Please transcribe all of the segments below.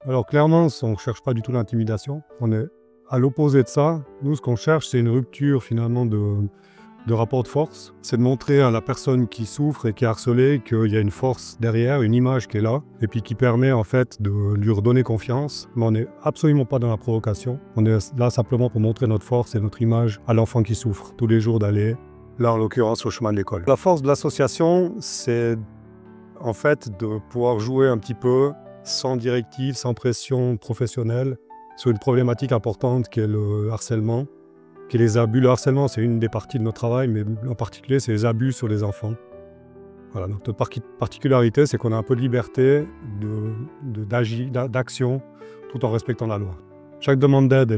Alors clairement, on ne cherche pas du tout l'intimidation. On est à l'opposé de ça. Nous, ce qu'on cherche, c'est une rupture finalement de rapport de force. C'est de montrer à la personne qui souffre et qui est harcelée qu'il y a une force derrière, une image qui est là, et puis qui permet en fait de lui redonner confiance. Mais on n'est absolument pas dans la provocation. On est là simplement pour montrer notre force et notre image à l'enfant qui souffre tous les jours d'aller, là en l'occurrence, au chemin de l'école. La force de l'association, c'est en fait de pouvoir jouer un petit peu sans directive, sans pression professionnelle, sur une problématique importante qui est le harcèlement, qui est les abus. Le harcèlement, c'est une des parties de notre travail, mais en particulier, c'est les abus sur les enfants. Voilà, notre particularité, c'est qu'on a un peu de liberté d'action, tout en respectant la loi. Chaque demande d'aide,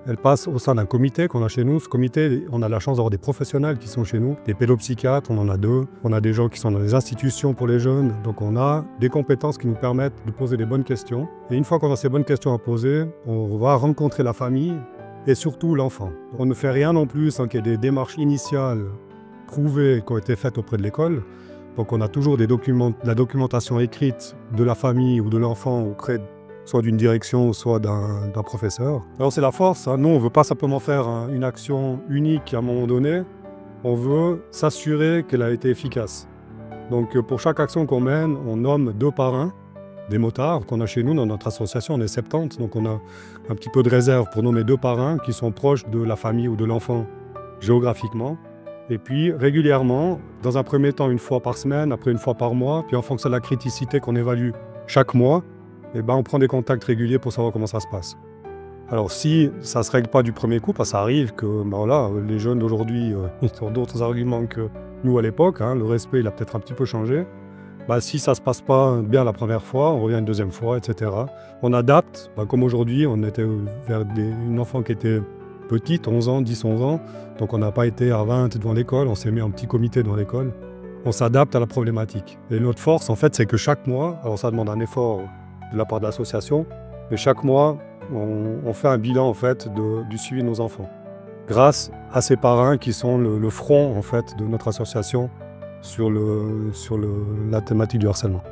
elle passe au sein d'un comité qu'on a chez nous. Ce comité, on a la chance d'avoir des professionnels qui sont chez nous, des pédopsychiatres, on en a 2. On a des gens qui sont dans les institutions pour les jeunes. Donc on a des compétences qui nous permettent de poser les bonnes questions. Et une fois qu'on a ces bonnes questions à poser, on va rencontrer la famille et surtout l'enfant. On ne fait rien non plus sans qu'il y ait des démarches initiales prouvées qui ont été faites auprès de l'école. Donc on a toujours de la documentation écrite de la famille ou de l'enfant auprès soit d'une direction, soit d'un professeur. Alors c'est la force, hein. Nous on ne veut pas simplement faire une action unique à un moment donné, on veut s'assurer qu'elle a été efficace. Donc pour chaque action qu'on mène, on nomme 2 parrains, des motards qu'on a chez nous dans notre association, on est 70, donc on a un petit peu de réserve pour nommer 2 parrains qui sont proches de la famille ou de l'enfant géographiquement. Et puis régulièrement, dans un premier temps 1 fois par semaine, après 1 fois par mois, puis en fonction de la criticité qu'on évalue chaque mois, eh ben, on prend des contacts réguliers pour savoir comment ça se passe. Alors si ça ne se règle pas du premier coup, ça arrive que voilà, les jeunes d'aujourd'hui ont d'autres arguments que nous à l'époque, hein, le respect il a peut-être un petit peu changé. Si ça ne se passe pas bien la première fois, on revient une 2e fois, etc. On adapte, comme aujourd'hui, on était vers une enfant qui était petite, 11 ans, 10, 11 ans, donc on n'a pas été à 20 devant l'école, on s'est mis en petit comité devant l'école. On s'adapte à la problématique. Et notre force, en fait, c'est que chaque mois, alors ça demande un effort de la part de l'association, mais chaque mois, on fait un bilan en fait, du suivi de nos enfants. Grâce à ces parrains qui sont le front en fait, de notre association sur la thématique du harcèlement.